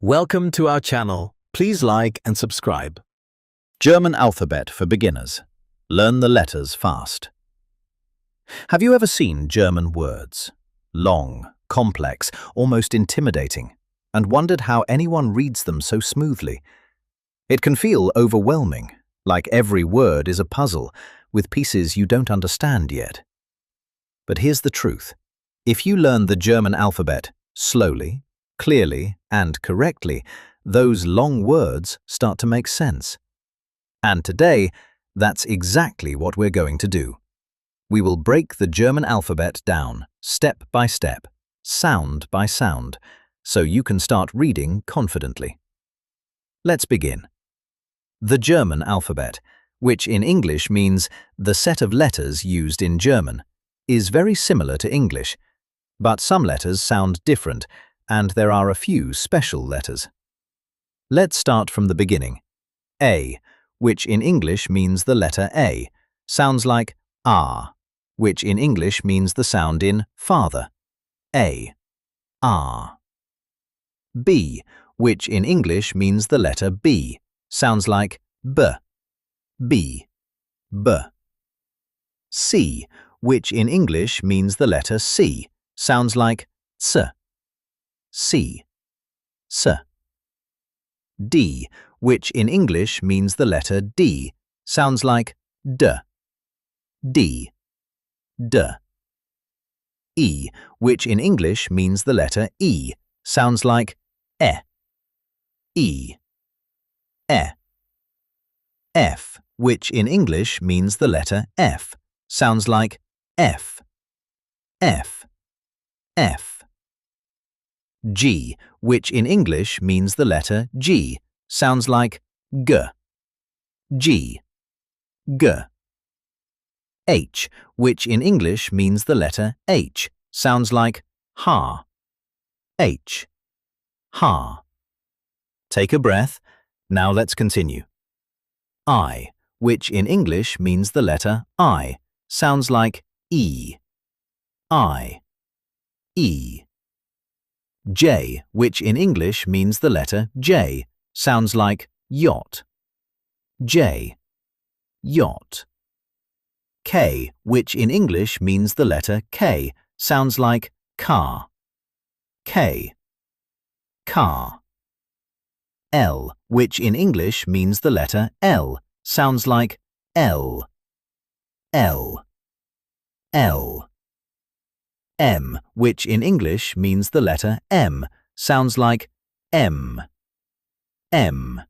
Welcome to our channel. Please like and subscribe. German alphabet for beginners. Learn the letters fast. Have you ever seen German words? Long, complex, almost intimidating, and wondered how anyone reads them so smoothly? It can feel overwhelming, like every word is a puzzle with pieces you don't understand yet. But here's the truth. If you learn the German alphabet slowly, clearly, and correctly, those long words start to make sense. And today, that's exactly what we're going to do. We will break the German alphabet down, step by step, sound by sound, so you can start reading confidently. Let's begin. The German alphabet, which in English means the set of letters used in German, is very similar to English, but some letters sound different, and there are a few special letters. Let's start from the beginning. A, which in English means the letter A, sounds like ah, which in English means the sound in father. A, ah. B, which in English means the letter B, sounds like b, b, b. C, which in English means the letter C, sounds like ts, C, s. D, which in English means the letter D, sounds like d, D, d. E, which in English means the letter E, sounds like e, E, e. F, which in English means the letter F, sounds like F, F, F. G, which in English means the letter G, sounds like G, G, G. H, which in English means the letter H, sounds like ha, H, ha. Take a breath. Now let's continue. I, which in English means the letter I, sounds like E, I, E. J, which in English means the letter J, sounds like yacht, J, yacht. K, which in English means the letter K, sounds like car, K, car. L, which in English means the letter L, sounds like L, L, L. M, which in English means the letter M, sounds like M, M,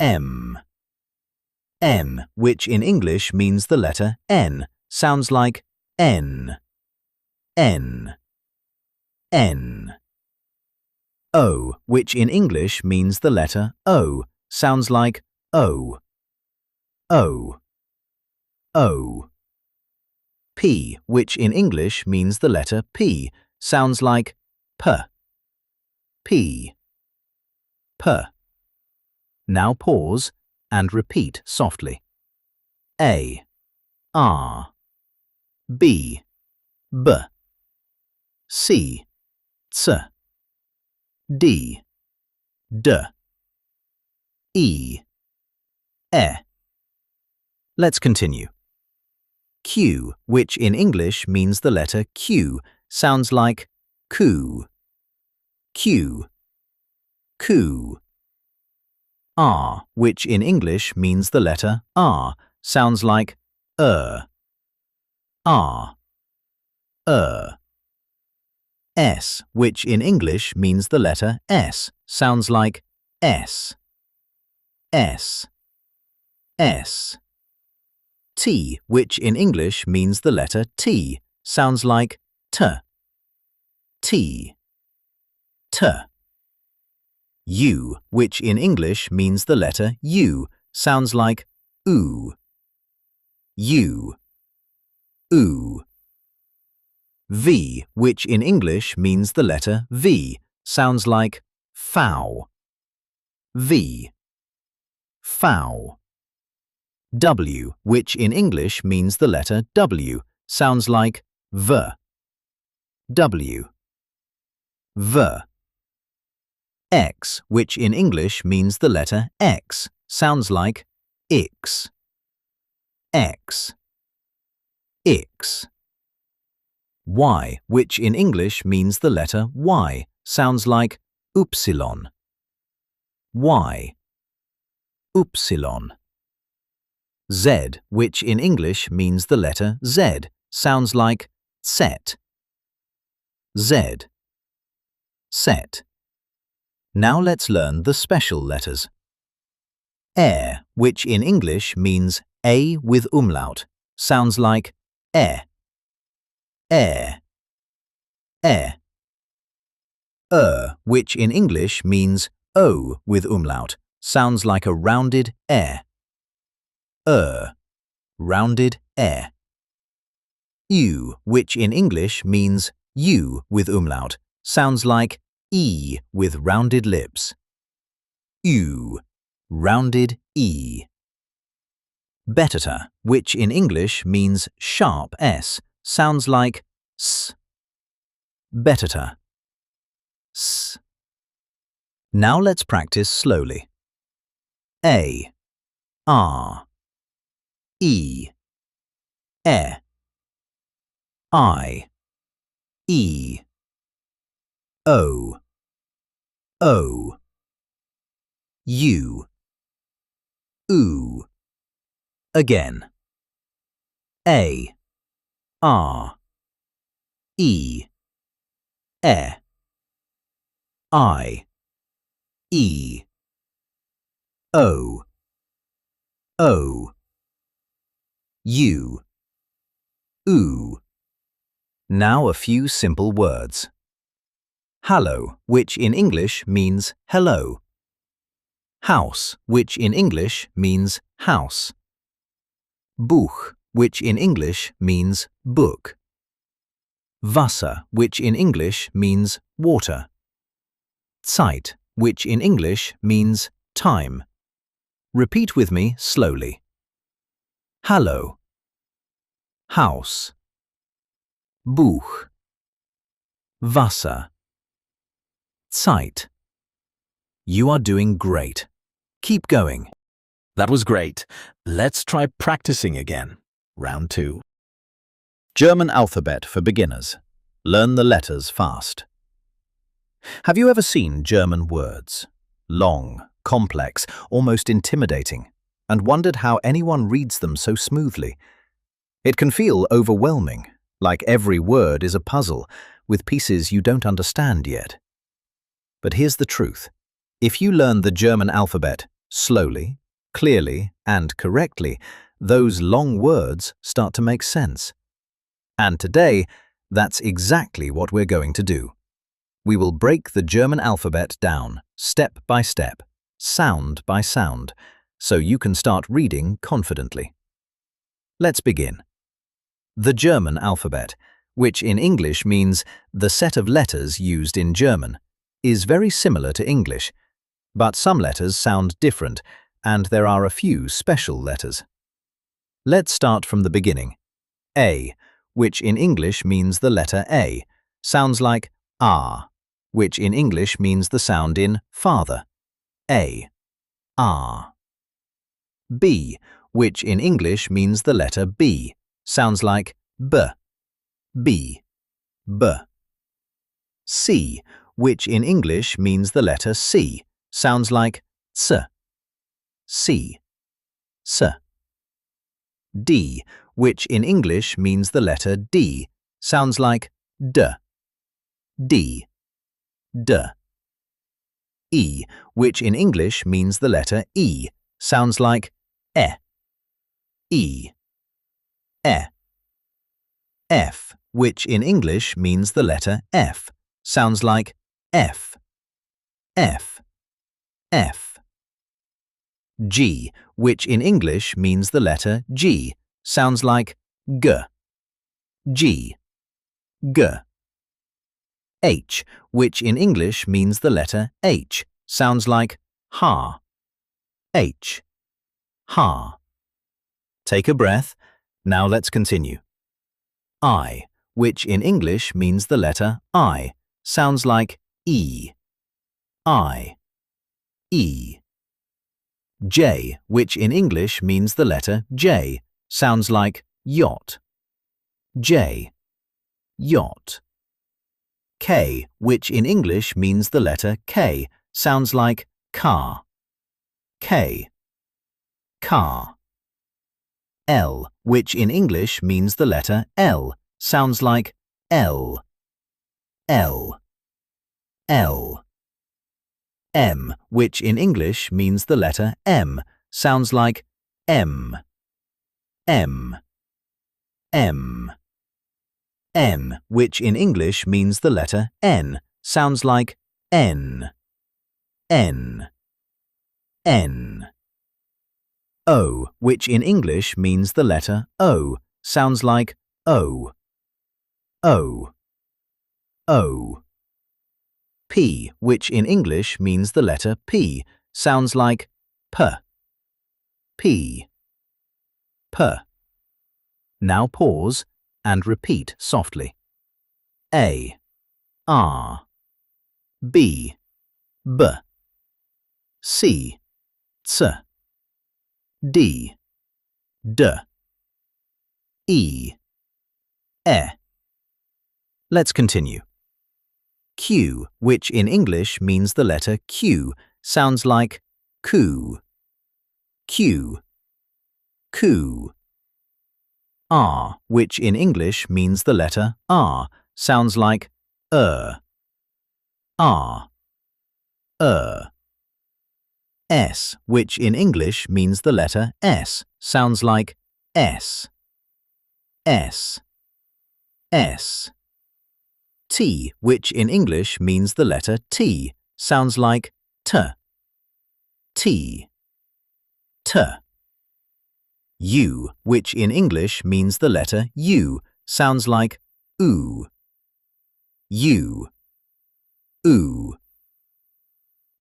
M. N, which in English means the letter N, sounds like N, N, N. O, which in English means the letter O, sounds like O, O, O. P, which in English means the letter P, sounds like P, P, P. Now pause and repeat softly. A, R, B, B, C, C, D, D, E, E. Let's continue. Q, which in English means the letter Q, sounds like coo, Q, coo. R, which in English means the letter R, sounds like R, R. S, which in English means the letter S, sounds like S, S, S. T, which in English means the letter T, sounds like T, T, T. U, which in English means the letter U, sounds like oo, U, oo. V, which in English means the letter V, sounds like fow, V, fow. W, which in English means the letter W, sounds like V, W, V. X, which in English means the letter X, sounds like X. X. X. Y, which in English means the letter Y, sounds like upsilon. Y. Upsilon. Z, which in English means the letter Z, sounds like set. Z. Set. Now let's learn the special letters. Air, which in English means A with umlaut, sounds like air. Air. Air. Which in English means O with umlaut, sounds like a rounded air. Rounded air. U, which in English means U with umlaut, sounds like E with rounded lips. U. Rounded E. Betata, which in English means sharp S, sounds like S. Betata. S. Now let's practice slowly. A. R. E. I. E. O. U. Again. A. R. E. I. E. O. U. Now a few simple words. Hallo, which in English means hello. House, which in English means house. Buch, which in English means book. Wasser, which in English means water. Zeit, which in English means time. Repeat with me slowly. Hallo. House. Buch. Wasser. Zeit. You are doing great. Keep going. That was great. Let's try practicing again. Round 2. German alphabet for beginners. Learn the letters fast. Have you ever seen German words? Long, complex, almost intimidating, and wondered how anyone reads them so smoothly? It can feel overwhelming, like every word is a puzzle with pieces you don't understand yet. But here's the truth. If you learn the German alphabet slowly, clearly, and correctly, those long words start to make sense. And today, that's exactly what we're going to do. We will break the German alphabet down, step by step, sound by sound, so you can start reading confidently. Let's begin. The German alphabet, which in English means the set of letters used in German, is very similar to English, but some letters sound different, and there are a few special letters. Let's start from the beginning. A, which in English means the letter A, sounds like R, which in English means the sound in father. A. R. B, which in English means the letter B, sounds like B. B. B. C, which in English means the letter C, sounds like C. C. C. D, which in English means the letter D, sounds like D. D. D. E, which in English means the letter E, sounds like E. E. E. F, which in English means the letter F, sounds like F. F. F. G, which in English means the letter G, sounds like G. G. G. H, which in English means the letter H, sounds like ha. H. Ha. Take a breath. Now let's continue. I, which in English means the letter I, sounds like E. I, E. J, which in English means the letter J, sounds like yacht. J, yacht. K, which in English means the letter K, sounds like car. K, car. L, which in English means the letter L, sounds like L. L, L. M, which in English means the letter M, sounds like M. M, M. N, which in English means the letter N, sounds like N. N, N. O, which in English means the letter O, sounds like O. O, O. P, which in English means the letter P, sounds like P. P, P. Now pause and repeat softly. A, R, B, B, C, C, D, D, E, E. Let's continue. Q, which in English means the letter Q, sounds like coo. Q, coo. R, which in English means the letter R, sounds like R. S, which in English means the letter S, sounds like S. S. T, which in English means the letter T, sounds like T. T. U, which in English means the letter U, sounds like oo. U.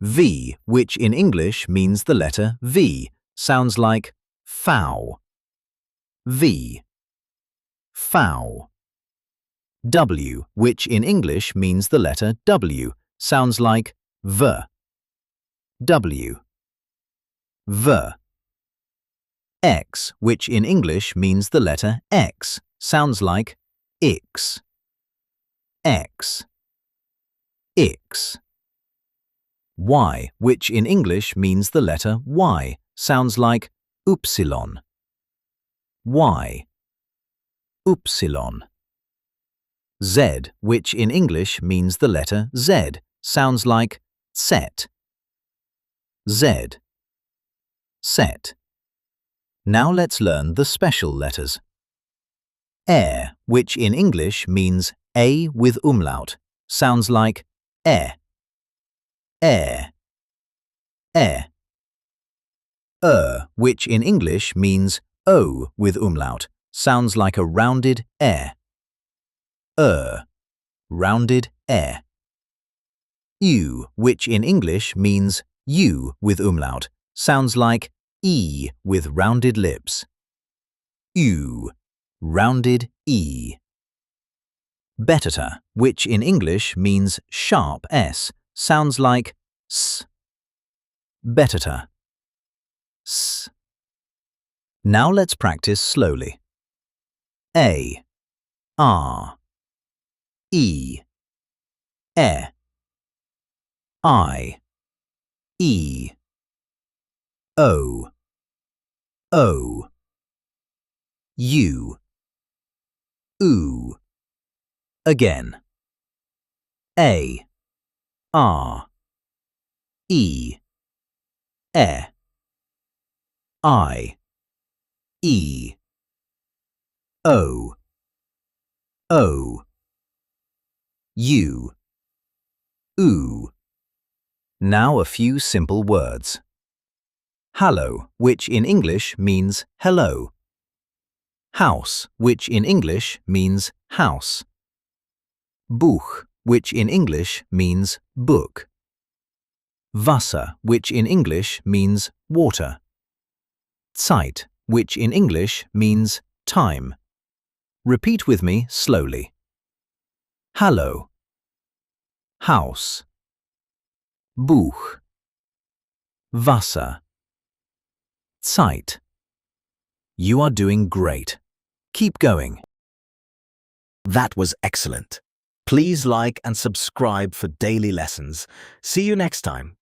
V, which in English means the letter V, sounds like fow. V. Fow. W, which in English means the letter W, sounds like V. W. V. X, which in English means the letter X, sounds like X. X. Y, which in English means the letter Y, sounds like upsilon. Y. Upsilon. Z, which in English means the letter Z, sounds like set. Z. Set. Now let's learn the special letters. Air, which in English means A with umlaut, sounds like air. Air. Which in English means O with umlaut, sounds like a rounded air. Rounded air. U, which in English means U with umlaut, sounds like E with rounded lips. U. Rounded E. Betata, which in English means sharp S, sounds like S. Betata. S. Now let's practice slowly. A, R, E, I, E, O, U, Again. A, R, E, I, E, O, U, Now a few simple words. Hallo, which in English means hello. House, which in English means house. Buch, which in English means book. Wasser, which in English means water. Zeit, which in English means time. Repeat with me slowly. Hallo. House. Buch, Wasser, Zeit. You are doing great. Keep going. That was excellent. Please like and subscribe for daily lessons. See you next time.